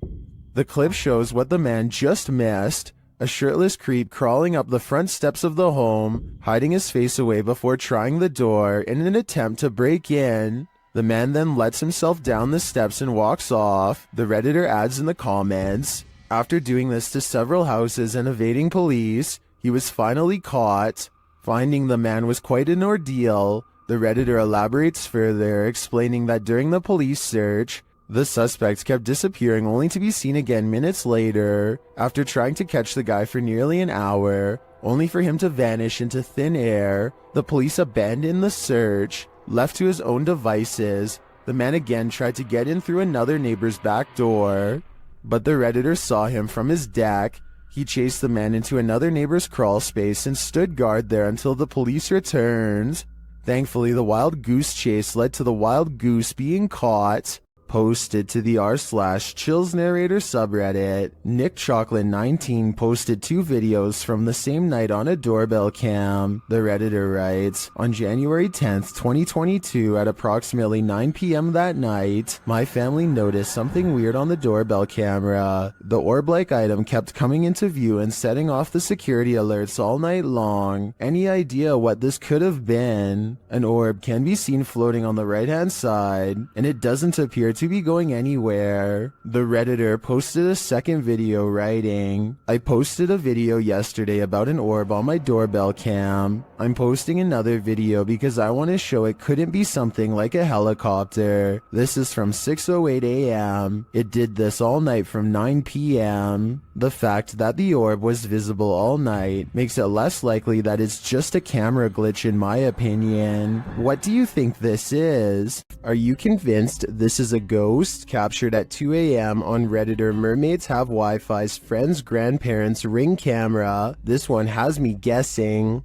The clip shows what the man just missed, a shirtless creep crawling up the front steps of the home, hiding his face away before trying the door in an attempt to break in. The man then lets himself down the steps and walks off. The Redditor adds in the comments, after doing this to several houses and evading police, he was finally caught. Finding the man was quite an ordeal. The Redditor elaborates further, explaining that during the police search, the suspect kept disappearing only to be seen again minutes later, after trying to catch the guy for nearly an hour, only for him to vanish into thin air. The police abandoned the search. Left to his own devices, the man again tried to get in through another neighbor's back door, but the Redditor saw him from his deck. He chased the man into another neighbor's crawl space and stood guard there until the police returned. Thankfully, the wild goose chase led to the wild goose being caught. Posted to the r/chills narrator subreddit, Nick Chocolate 19 posted 2 videos from the same night on a doorbell cam. The Redditor writes, on January 10th, 2022 at approximately 9 p.m. that night, my family noticed something weird on the doorbell camera. The orb-like item kept coming into view and setting off the security alerts all night long. Any idea what this could have been? An orb can be seen floating on the right-hand side, and it doesn't appear to be going anywhere. The Redditor posted a second video writing, I posted a video yesterday about an orb on my doorbell cam. I'm posting another video because I want to show it couldn't be something like a helicopter. This is from 6:08 a.m. It did this all night from 9 p.m. The fact that the orb was visible all night makes it less likely that it's just a camera glitch in my opinion. What do you think this is? Are you convinced this is a ghost? Captured at 2 a.m. on Redditor Mermaids Have Wi-Fi's friend's grandparents' Ring camera. This one has me guessing.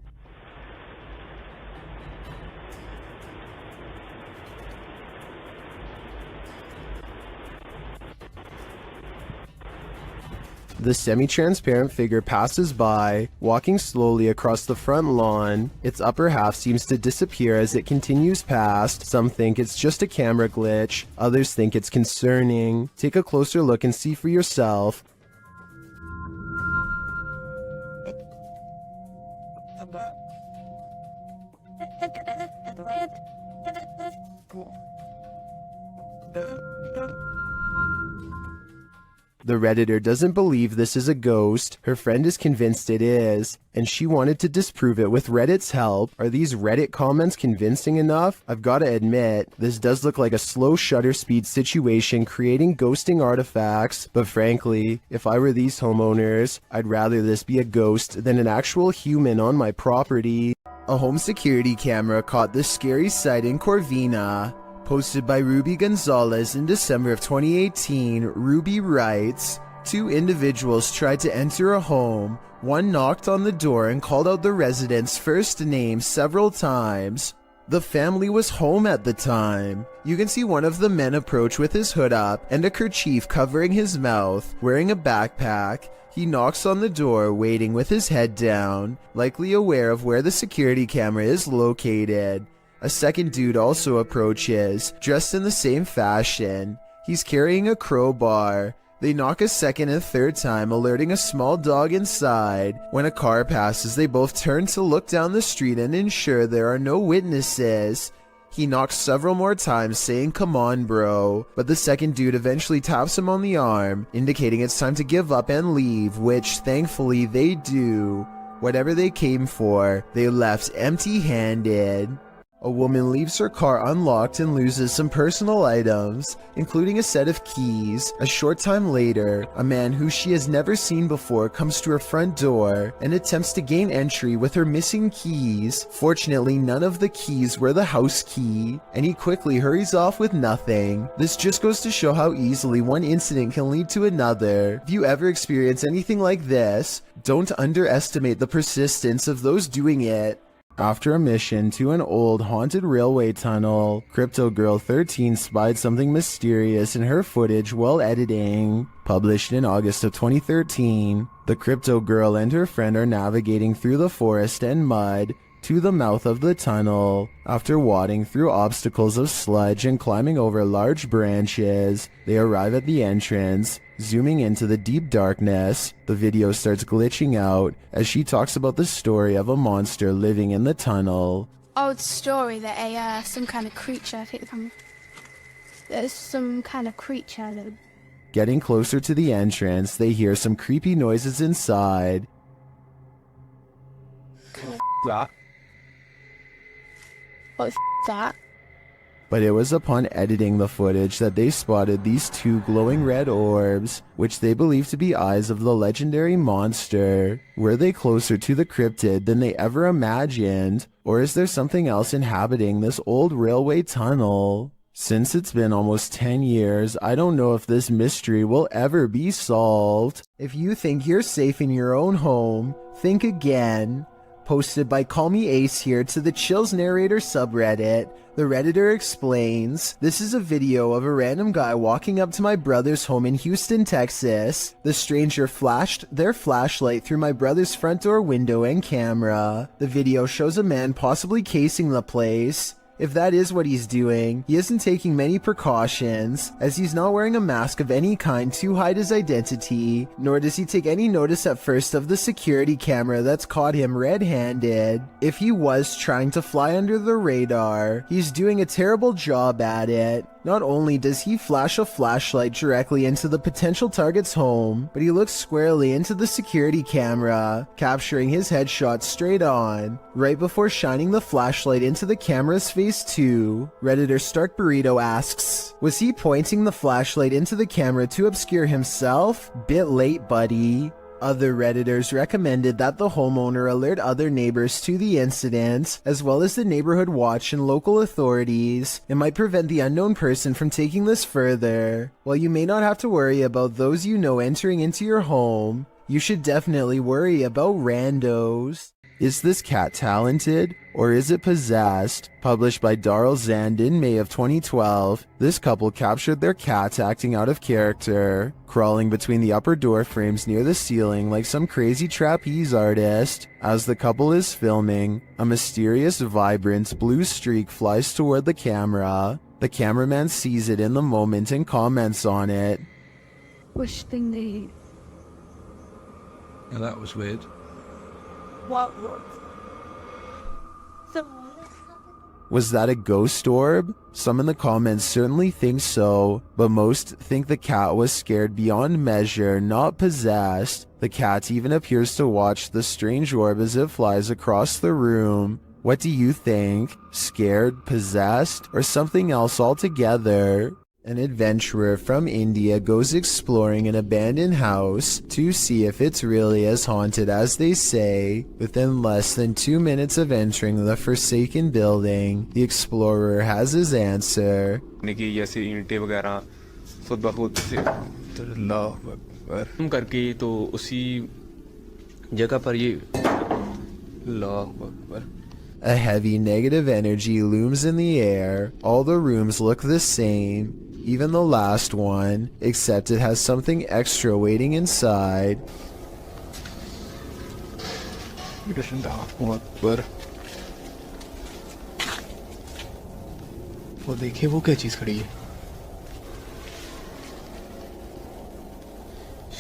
The semi-transparent figure passes by, walking slowly across the front lawn. Its upper half seems to disappear as it continues past. Some think it's just a camera glitch, others think it's concerning. Take a closer look and see for yourself. The Redditor doesn't believe this is a ghost. Her friend is convinced it is, and she wanted to disprove it with Reddit's help. Are these Reddit comments convincing enough? I've got to admit, this does look like a slow shutter speed situation creating ghosting artifacts, but frankly, if I were these homeowners, I'd rather this be a ghost than an actual human on my property. A home security camera caught this scary sight in Corvina. Posted by Ruby Gonzalez in December of 2018, Ruby writes, 2 individuals tried to enter a home, One knocked on the door and called out the resident's first name several times. The family was home at the time. You can see one of the men approach with his hood up and a kerchief covering his mouth, wearing a backpack. He knocks on the door, waiting with his head down, likely aware of where the security camera is located. A second dude also approaches, dressed in the same fashion. He's carrying a crowbar. They knock a second and third time, alerting a small dog inside. When a car passes, they both turn to look down the street and ensure there are no witnesses. He knocks several more times, saying, "Come on, bro." But the second dude eventually taps him on the arm, indicating it's time to give up and leave, which thankfully they do. Whatever they came for, they left empty-handed. A woman leaves her car unlocked and loses some personal items, including a set of keys. A short time later, a man who she has never seen before comes to her front door and attempts to gain entry with her missing keys. Fortunately, none of the keys were the house key, and he quickly hurries off with nothing. This just goes to show how easily one incident can lead to another. If you ever experience anything like this, don't underestimate the persistence of those doing it. After a mission to an old haunted railway tunnel, Crypto Girl 13 spied something mysterious in her footage while editing. Published in August of 2013, the Crypto Girl and her friend are navigating through the forest and mud to the mouth of the tunnel. After wading through obstacles of sludge and climbing over large branches, they arrive at the entrance. Zooming into the deep darkness, the video starts glitching out as she talks about the story of a monster living in the tunnel. Old story that some kind of creature, there's some kind of creature that... Getting closer to the entrance, they hear some creepy noises inside. What the that? But it was upon editing the footage that they spotted these two glowing red orbs, which they believe to be eyes of the legendary monster. Were they closer to the cryptid than they ever imagined? Or is there something else inhabiting this old railway tunnel? Since it's been almost 10 years, I don't know if this mystery will ever be solved. If you think you're safe in your own home, think again. Posted by Call Me Ace here to the Chills Narrator subreddit. The Redditor explains, "This is a video of a random guy walking up to my brother's home in Houston, Texas. The stranger flashed their flashlight through my brother's front door window and camera. The video shows a man possibly casing the place. If that is what he's doing, he isn't taking many precautions, as he's not wearing a mask of any kind to hide his identity, nor does he take any notice at first of the security camera that's caught him red-handed. If he was trying to fly under the radar, he's doing a terrible job at it. Not only does he flash a flashlight directly into the potential target's home, but he looks squarely into the security camera, capturing his headshot straight on, right before shining the flashlight into the camera's face too." Redditor Stark Burrito asks, "Was he pointing the flashlight into the camera to obscure himself? Bit late, buddy." Other Redditors recommended that the homeowner alert other neighbors to the incident, as well as the neighborhood watch and local authorities. It might prevent the unknown person from taking this further. While you may not have to worry about those you know entering into your home, you should definitely worry about randos. Is this cat talented, or is it possessed? Published by Darrell Zand in May of 2012, this couple captured their cat acting out of character, crawling between the upper door frames near the ceiling like some crazy trapeze artist. As the couple is filming, a mysterious, vibrant blue streak flies toward the camera. The cameraman sees it in the moment and comments on it. Which thing they eat? Yeah, that was weird. What? So... Was that a ghost orb? Some in the comments certainly think so, but most think the cat was scared beyond measure, not possessed. The cat even appears to watch the strange orb as it flies across the room. What do you think? Scared, possessed, or something else altogether? An adventurer from India goes exploring an abandoned house to see if it's really as haunted as they say. Within less than 2 minutes of entering the forsaken building, the explorer has his answer. करके तो उसी जगह पर ये अल्लाह Akbar A heavy negative energy looms in the air. All the rooms look the same, even the last one, except it has something extra waiting inside. वो देखिए वो क्या चीज खड़ी है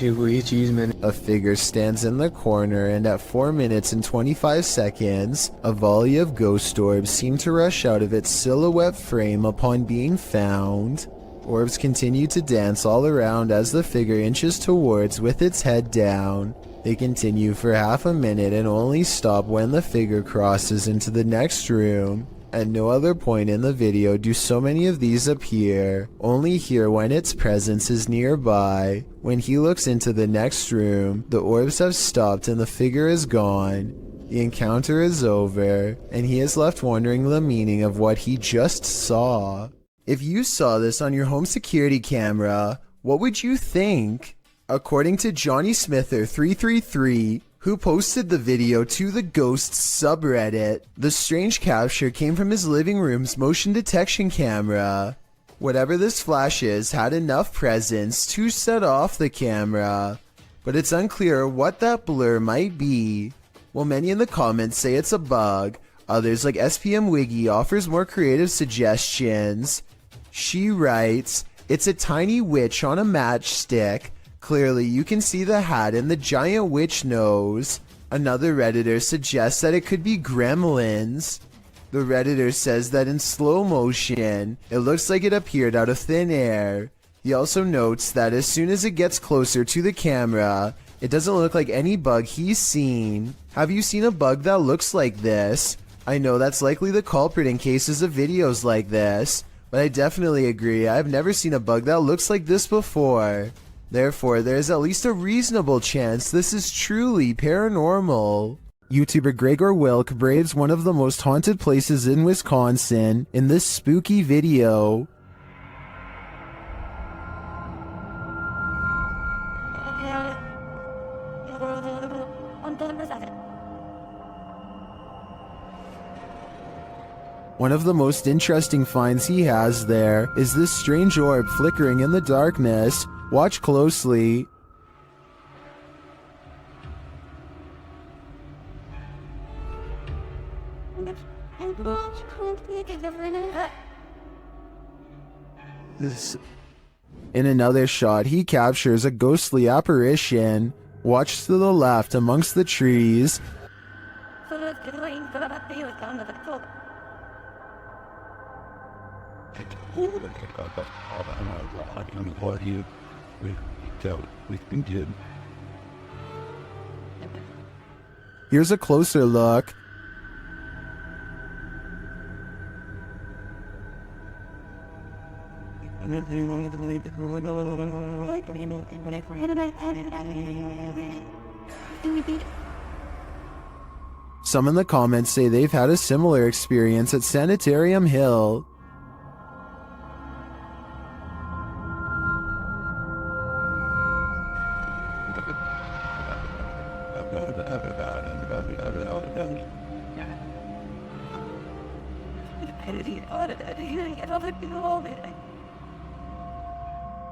ये वही चीज मैंने A figure stands in the corner, and at 4 minutes and 25 seconds, a volley of ghost orbs seem to rush out of its silhouette frame upon being found. Orbs continue to dance all around as the figure inches towards with its head down. They continue for half a minute and only stop when the figure crosses into the next room. At no other point in the video do so many of these appear, only here when its presence is nearby. When he looks into the next room, the orbs have stopped and the figure is gone. The encounter is over, and he is left wondering the meaning of what he just saw. If you saw this on your home security camera, what would you think? According to Johnny Smither333, who posted the video to the Ghosts subreddit, the strange capture came from his living room's motion detection camera. Whatever this flash is had enough presence to set off the camera, but it's unclear what that blur might be. While many in the comments say it's a bug, others like SPM Wiggy offers more creative suggestions. She writes, "It's a tiny witch on a matchstick. Clearly, you can see the hat and the giant witch nose." Another Redditor suggests that it could be gremlins. The Redditor says that in slow motion, it looks like it appeared out of thin air. He also notes that as soon as it gets closer to the camera, it doesn't look like any bug he's seen. Have you seen a bug that looks like this? I know that's likely the culprit in cases of videos like this, but I definitely agree I've never seen a bug that looks like this before. Therefore, there is at least a reasonable chance this is truly paranormal. YouTuber Gregor Wilk braves one of the most haunted places in Wisconsin in this spooky video. One of the most interesting finds he has there is this strange orb flickering in the darkness. Watch closely. In another shot, he captures a ghostly apparition. Watch to the left amongst the trees. Here's a closer look. Some in the comments say they've had a similar experience at Sanitarium Hill.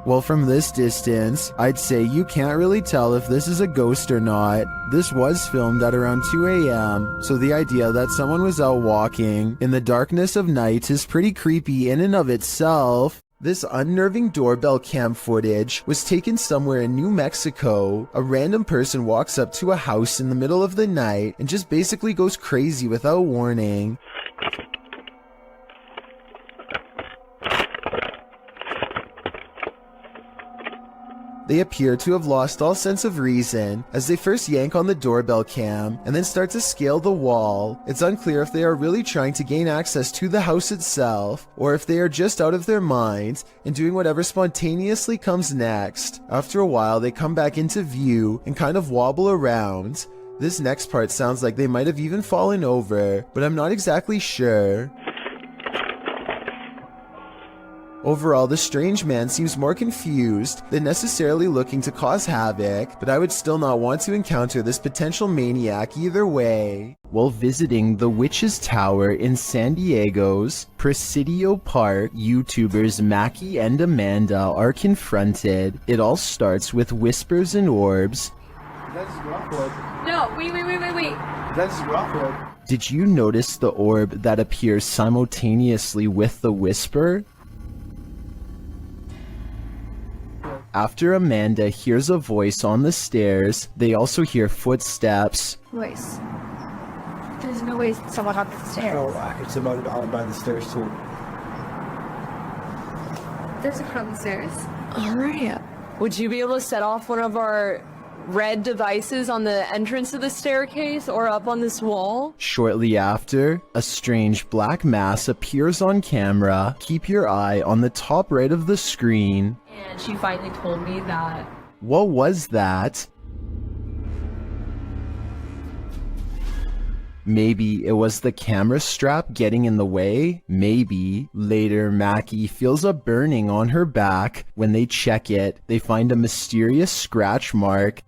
Well, from this distance, I'd say you can't really tell if this is a ghost or not. This was filmed at around 2 a.m., so the idea that someone was out walking in the darkness of night is pretty creepy in and of itself. This unnerving doorbell cam footage was taken somewhere in New Mexico. A random person walks up to a house in the middle of the night and just basically goes crazy without warning. They appear to have lost all sense of reason as they first yank on the doorbell cam and then start to scale the wall. It's unclear if they are really trying to gain access to the house itself or if they are just out of their minds and doing whatever spontaneously comes next. After a while, they come back into view and kind of wobble around. This next part sounds like they might have even fallen over, but I'm not exactly sure. Overall, the strange man seems more confused than necessarily looking to cause havoc, but I would still not want to encounter this potential maniac either way. While visiting the Witch's Tower in San Diego's Presidio Park, YouTubers Mackie and Amanda are confronted. It all starts with whispers and orbs. That's Rockwood. No, wait. That's Rockwood. Did you notice the orb that appears simultaneously with the whisper? After Amanda hears a voice on the stairs, they also hear footsteps. Voice. There's no way someone on the stairs. Oh, I could someone by the stairs too. There's a on the stairs. Alright. Would you be able to set off one of our red devices on the entrance of the staircase or up on this wall? Shortly after, a strange black mass appears on camera. Keep your eye on the top right of the screen. And she finally told me that. What was that? Maybe it was the camera strap getting in the way? Maybe. Later, Mackie feels a burning on her back. When they check it, they find a mysterious scratch mark.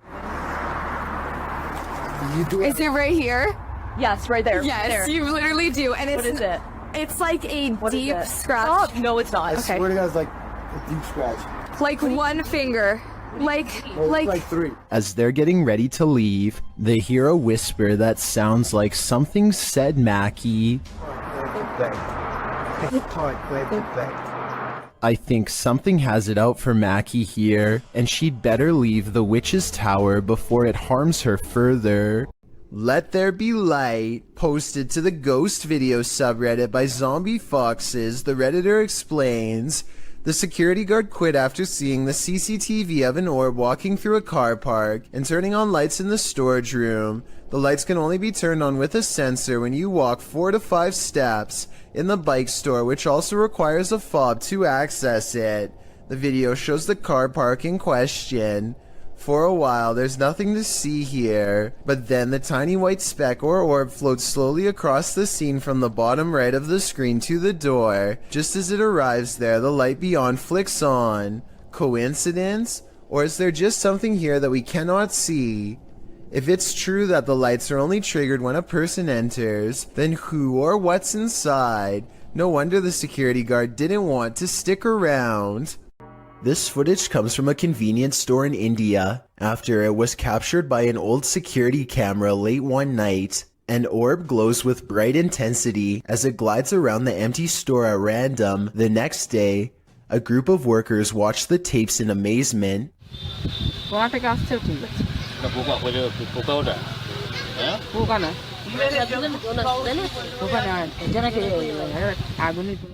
Is it right here? Yes, right there. Yes, there. you literally do. And What is it? It's like a deep scratch. Stop. No, it's not. I swear to God, it's like a deep scratch. Like one finger. Like three. As they're getting ready to leave, they hear a whisper that sounds like something said Mackie. I think something has it out for Mackie here, and she'd better leave the Witch's Tower before it harms her further. Let There Be Light, posted to the Ghost Video subreddit by Zombie Foxes, the Redditor explains, the security guard quit after seeing the CCTV of an orb walking through a car park and turning on lights in the storage room. The lights can only be turned on with a sensor when you walk 4 to 5 steps in the bike store, which also requires a fob to access it. The video shows the car park in question. For a while, there's nothing to see here, but then the tiny white speck or orb floats slowly across the scene from the bottom right of the screen to the door. Just as it arrives there, the light beyond flicks on. Coincidence? Or is there just something here that we cannot see? If it's true that the lights are only triggered when a person enters, then who or what's inside? No wonder the security guard didn't want to stick around. This footage comes from a convenience store in India after it was captured by an old security camera late one night. An orb glows with bright intensity as it glides around the empty store at random. The next day, a group of workers watch the tapes in amazement.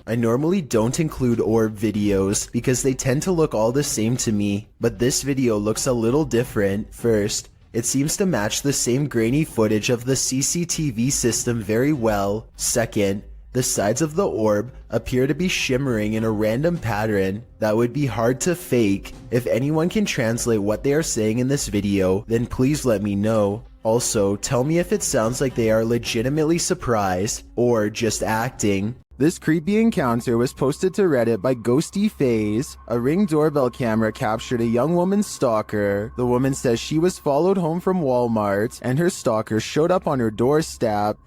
I normally don't include orb videos because they tend to look all the same to me, but this video looks a little different. First, it seems to match the same grainy footage of the CCTV system very well. Second, the sides of the orb appear to be shimmering in a random pattern that would be hard to fake. If anyone can translate what they are saying in this video, then please let me know. Also, tell me if it sounds like they are legitimately surprised or just acting. This creepy encounter was posted to Reddit by Ghosty Phase. A Ring doorbell camera captured a young woman's stalker. The woman says she was followed home from Walmart and her stalker showed up on her doorstep.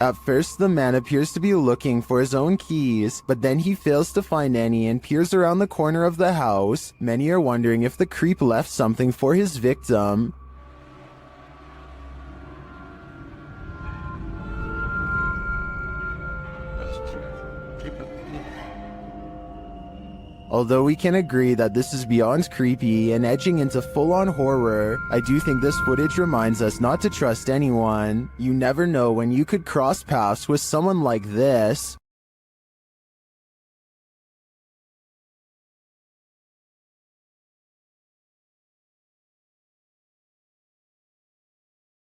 At first, the man appears to be looking for his own keys, but then he fails to find any and peers around the corner of the house. Many are wondering if the creep left something for his victim. Although we can agree that this is beyond creepy and edging into full-on horror, I do think this footage reminds us not to trust anyone. You never know when you could cross paths with someone like this.